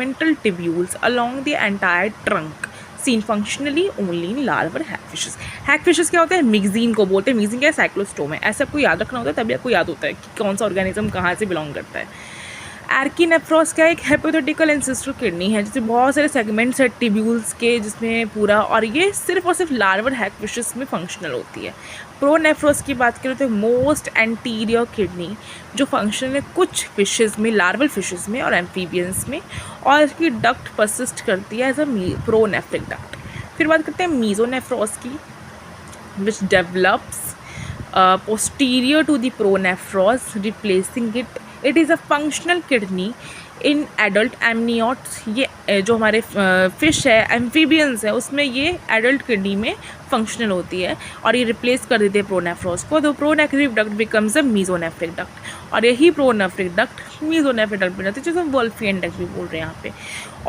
segmental tubules along the entire trunk seen functionally only in larval hagfishes. Hagfishes क्या होता है? मिक्जीन को बोलते हैं. मिक्जीन क्या है? साइक्लोस्टोम है. ऐसे आपको याद रखना होता है, तभी आपको याद होता है कि कौन सा ऑर्गेनिज्म कहाँ से बिलोंग करता है. एर्कीनेफ्रॉस क्या एक हाइपोथेटिकल एंसेस्टर किडनी है जिसमें बहुत सारे सेगमेंट्स है टिब्यूल्स के, जिसमें पूरा, और ये सिर्फ और सिर्फ लार्वल हैगफिशेस में फंक्शनल होती है. प्रोनेफ्रॉस की बात करें तो मोस्ट एंटीरियर किडनी जो फंक्शनल है कुछ फिशेस में, लार्वल फिशेस में और एम्फीबियंस में, और इसकी डक्ट परसिस्ट करती है एज अ प्रोनेफ्रिक डक्ट. फिर बात करते हैं मीजोनेफ्रॉस की, which develops posterior to the pronephros, replacing it. It is a functional kidney in adult amniotes. ये जो हमारे फिश है, एम्फीबियंस है, उसमें ये एडल्ट किडनी में फंक्शनल होती है और ये रिप्लेस कर देते हैं प्रोनेफ्रॉस को. तो pronephric duct becomes a mesonephric duct, और यही प्रोनेफ्रिक डक्ट मीजोनेफ्रिक डक्ट बन जाती है, जिसे वोल्फियन डक्ट भी बोल रहे हैं यहाँ पे.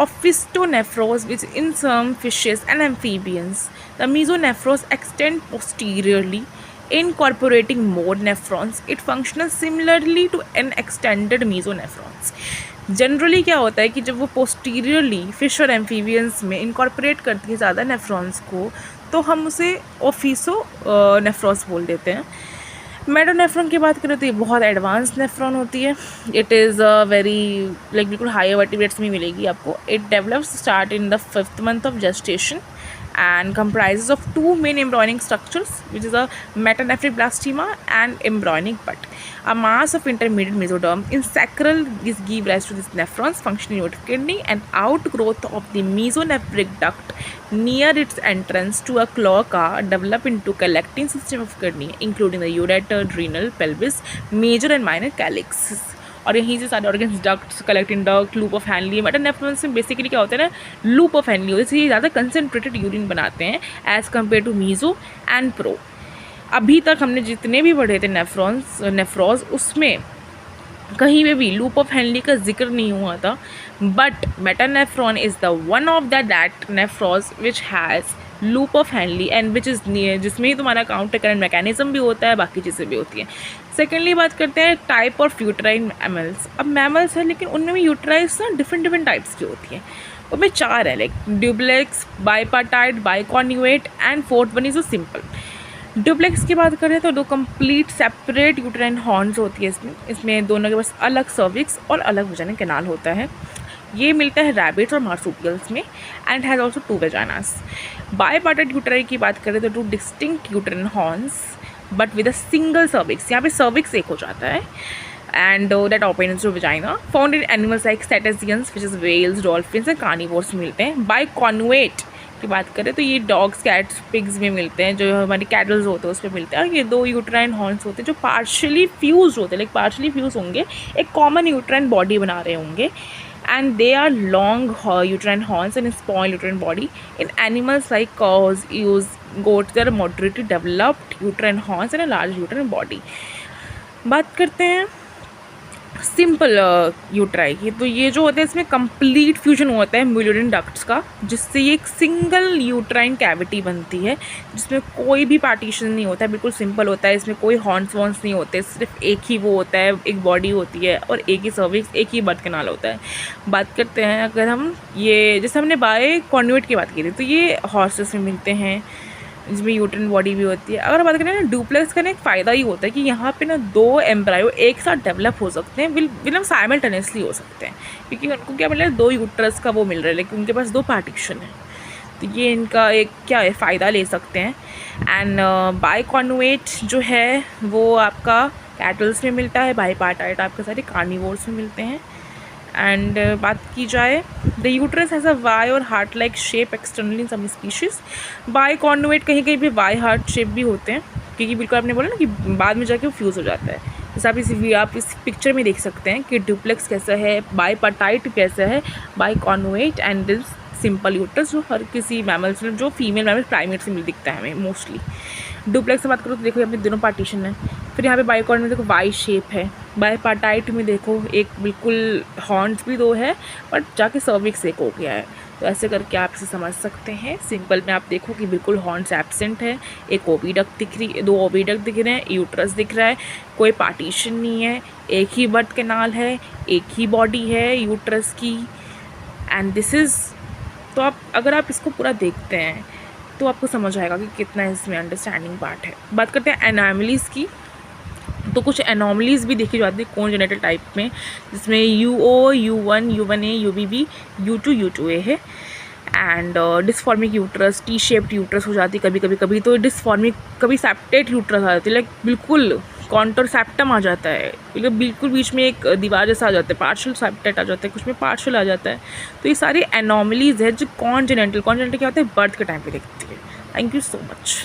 Ophistonephros, which in some fishes and amphibians, the mesonephros extend posteriorly, incorporating more nephrons. It functions similarly to an extended mesonephrons. Generally क्या होता है कि जब वो पोस्टीरियरली फिश और एम्फीबियंस में इनकॉर्पोरेट करती है ज़्यादा नेफ्रॉन्स को, तो हम उसे ओफिसो नेफ्रॉस बोल देते हैं. मेडोनेफ्रॉन की बात करें तो ये बहुत एडवांस नेफ्रॉन होती है. इट इज़ वेरी लाइक बिल्कुल हायर वर्टिब्रेट्स में मिलेगी आपको. It develops start in the 5th month of gestation and comprises of two main embryonic structures, which is a metanephric blastema and embryonic bud. A mass of intermediate mesoderm in sacral is give rise to these nephrons functioning out of kidney, and outgrowth of the mesonephric duct near its entrance to a cloaca develop into collecting system of kidney, including the ureter, renal, pelvis, major and minor calyxes. और यहीं से सारे organs, ducts, collecting duct, loop of Henle. Metanephrons में basically क्या होता है ना, loop of Henle होती है, इसलिए ज़्यादा कंसनट्रेटेड यूरिन बनाते हैं as compare to meso and pro. अभी तक हमने जितने भी पढ़े थे नेफ्रॉज, उसमें कहीं पे भी लूप ऑफ हैनली का जिक्र नहीं हुआ था. But metanephron is the one of that nephrons which has loop of Henle and which is जिसमें ही तुम्हारा काउंटर करंट मैकेनिज्म भी होता है, बाकी चीज़ें भी होती हैं. सेकेंडली बात करते हैं टाइप ऑफ यूट्राइन मैमल्स. अब मैमल्स है लेकिन उनमें भी यूट्राइस ना डिफरेंट टाइप्स की होती हैं. उनमें 4 है, like duplex, bipartite, bicornuate and 4th one is simple. Duplex की बात करें तो 2 कंप्लीट सेपरेट यूट्राइन हॉर्न्स होती है इसमें दोनों के पास अलग सर्विक्स और अलग वजाइनल कैनाल होता है. ये मिलता है रैबिट्स और मार्supials में, and has also 2 vaginas. Bipartite uteri की बात करें तो 2 distinct uterine horns but with a single cervix. यहाँ पे सर्विक्स एक हो जाता है, and that opens to vagina. Found in animals like cetaceans which is whales, dolphins and carnivores मिलते हैं. बाइकॉन्युएट की बात करें तो ये डॉग्स, कैट्स, पिग्स में मिलते हैं, जो हमारी कैटल्स होते हैं उस पर मिलते हैं. और ये 2 यूट्राइन हॉर्न्स होते हैं जो पार्शली फ्यूज होते हैं, लाइक पार्शली फ्यूज होंगे, एक कॉमन यूट्राइन बॉडी बना रहे होंगे. And they are long uterine horns and small uterine body. In animals like cows, ewes, goats, there are moderately developed uterine horns and a large uterine body. बात करते हैं simple यूट्राई की. तो ये जो होता है इसमें कंप्लीट फ्यूजन होता है म्यूलिन डक्ट्स का, जिससे ये एक सिंगल यूट्राइन कैविटी बनती है जिसमें कोई भी पार्टीशन नहीं होता है, बिल्कुल सिंपल होता है. इसमें कोई हॉर्न्स वॉर्न्स नहीं होते, सिर्फ एक ही वो होता है, एक बॉडी होती है और एक ही सर्विक्स, एक ही बर्थ कैनाल होता है. बात करते हैं अगर हम ये, जैसे हमने बाइकॉन्युएट की बात की थी, तो ये हॉर्सेस में मिलते हैं जिसमें यूट्राइन बॉडी भी होती है. अगर बात करें ना ड्यूप्लेक्स का ना एक फ़ायदा ही होता है कि यहाँ पे ना 2 एम्ब्रायो एक साथ डेवलप हो सकते हैं, विल साइमल्टेनियसली हो सकते हैं, क्योंकि उनको क्या मिल रहा है, 2 यूट्रस का वो मिल रहा है, लेकिन उनके पास 2 पार्टीशन है. तो ये इनका एक क्या है, फ़ायदा ले सकते हैं. एंड बाइकॉन्युएट जो है वो आपका कैटल्स में मिलता है, बाइपार्टाइट आपके सारे कार्निवोर्स में मिलते हैं. एंड बात की जाए, the uterus has a Y और heart like shape externally in some species. Bicornuate कहीं कहीं पे वाई हार्ट शेप भी होते हैं, क्योंकि बिल्कुल आपने बोला ना कि बाद में जाके वो फ्यूज़ हो जाता है. जैसे आप इस पिक्चर में देख सकते हैं कि ड्यूप्लेक्स कैसा है, बाइपार्टाइट कैसा है, बाइकॉन्युएट एंड दिस सिंपल यूट्रस, जो हर किसी मैमल्स में, जो फीमेल मैमल प्राइमेट से मिल दिखता है हमें मोस्टली. डुप्लेक्स से बात करो तो देखो यहाँ पे दोनों पार्टीशन है. फिर यहाँ पे बाइकॉर्न में देखो वाई शेप है. बाइपार्टाइट में देखो एक बिल्कुल हॉर्न्स भी 2 है बट जाके सर्विक्स एक हो गया है. तो ऐसे करके आप इसे समझ सकते हैं. सिंपल में आप देखो कि बिल्कुल हॉर्न्स एब्सेंट है, एक ओविडक्ट दिख रही है, 2 ओविडक्ट दिख रहे हैं, यूट्रस दिख रहा है, कोई पार्टीशन नहीं है, एक ही बर्थ कैनाल है, एक ही बॉडी है यूट्रस की. एंड दिस इज़, तो आप अगर आप इसको पूरा देखते हैं तो आपको समझ आएगा कि कितना इसमें अंडरस्टैंडिंग पार्ट है। बात करते हैं एनॉमलीज़ की, तो कुछ एनॉमलीज़ भी देखी जाती है कोजेनिटल टाइप में, जिसमें UO, U1, U1A, UBB, U2, U2A है। And dysmorphic uterus, T shaped uterus हो जाती है कभी तो डिसफॉर्मिक, कभी सेप्टेट यूट्रस आ जाती है, लाइक बिल्कुल कॉन्टर सेप्टम आ जाता है, बिल्कुल बीच में एक दीवार जैसा आ जाता है, पार्शल सेप्टेट आ जाता है, कुछ में पार्शल आ जाता है। तो ये सारी एनॉमलीज़ है जो कॉन्जेनेंटल क्या होता है, बर्थ के टाइम पे दिखती है। Thank you so much.